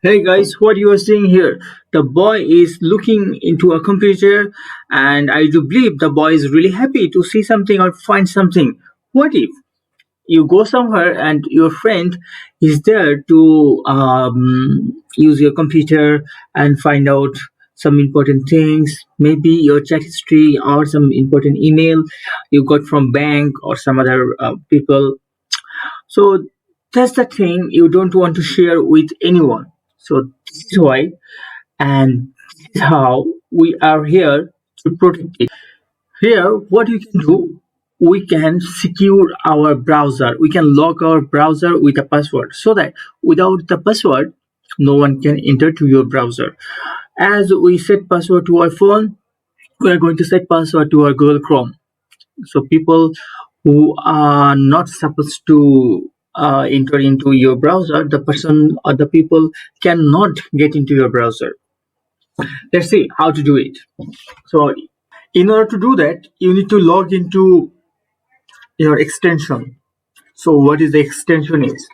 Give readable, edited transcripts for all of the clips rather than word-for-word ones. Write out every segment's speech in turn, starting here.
Hey guys, what you are seeing here? The boy is looking into a computer, and I do believe the boy is really happy to see something or find something. What if you go somewhere and your friend is there to use your computer and find out some important things, maybe your chat history or some important email you got from bank or some other people. So that's the thing you don't want to share with anyone. So this is why, and this is how we are here to protect it. Here, what we can do, we can secure our browser. We can lock our browser with a password so that without the password, no one can enter to your browser. As we set password to our phone, we are going to set password to our Google Chrome. So people who are not supposed to enter into your browser, the person or the people cannot get into your browser. Let's see how to do it. So in order to do that, you need to log into your extension. So what is the extension is?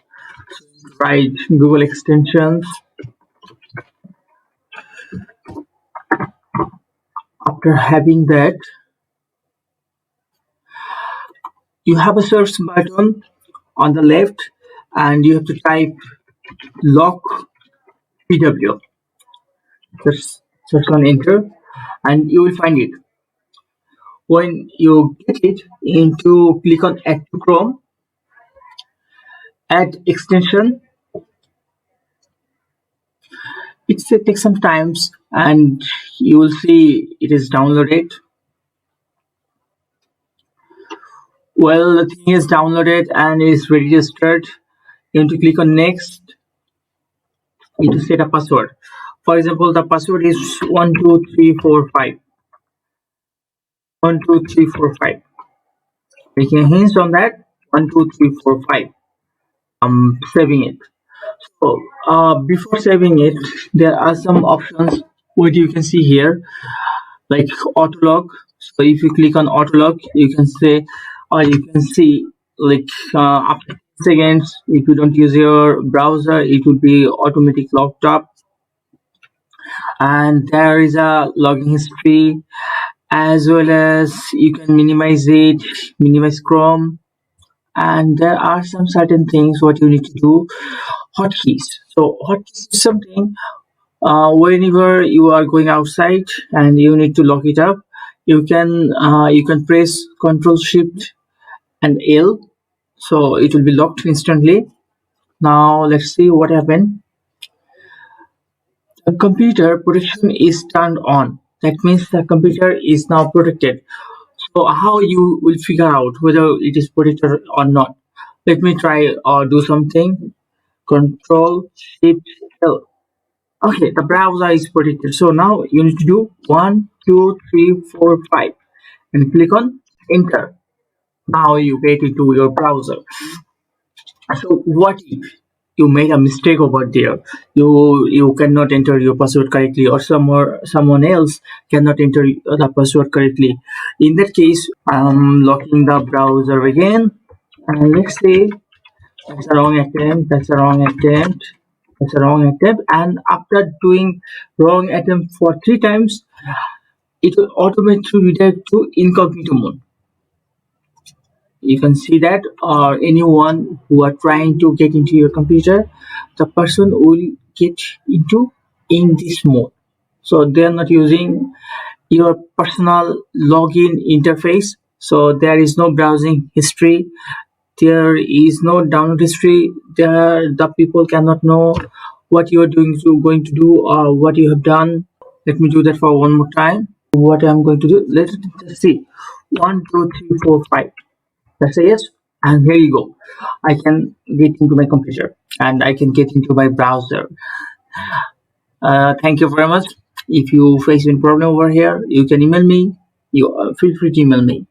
Write Google extensions. After having that, you have a search button on the left and you have to type LockPW. Just search on enter and you will find it. When you get it, you need to click on add to Chrome, add extension. It takes some times and you will see it is downloaded. Well, the thing is downloaded and is registered. You need to click on next. You need to set a password. For example, the password is 12345. 12345. Making a hint on that. 12345. I'm saving it. So before saving it, there are some options what you can see here, like auto log. So if you click on auto log, you can say, or you can see, like after seconds, if you don't use your browser, it will be automatic locked up. And there is a login history, as well as you can minimize it, minimize Chrome. And there are some certain things what you need to do. Hotkeys. So hotkeys is something whenever you are going outside and you need to lock it up, you can press Ctrl Shift and L, so it will be locked instantly. Now let's see what happened. The computer protection is turned on. That means the computer is now protected. So how you will figure out whether it is protected or not? Let me try or do something. Ctrl Shift L. Okay, the browser is protected. So now you need to do 1, 2, 3, 4, 5 and click on enter. Now you get into your browser. So what if you made a mistake over there? You cannot enter your password correctly, or someone else cannot enter the password correctly. In that case, I'm locking the browser again, and let's say that's a wrong attempt, that's a wrong attempt, that's a wrong attempt. And after doing wrong attempt for 3 times, it will automatically redirect to incognito mode. You can see that, or anyone who are trying to get into your computer, the person will get into in this mode. So they are not using your personal login interface. So there is no browsing history, there is no download history. There the people cannot know what you are going to do or what you have done. Let me do that for one more time. What I'm going to do, let's just see. 1, 2, 3, 4, 5. Let's say yes, and here you go. I can get into my computer and I can get into my browser. Thank you very much. If you face any problem over here, you can email me. You feel free to email me.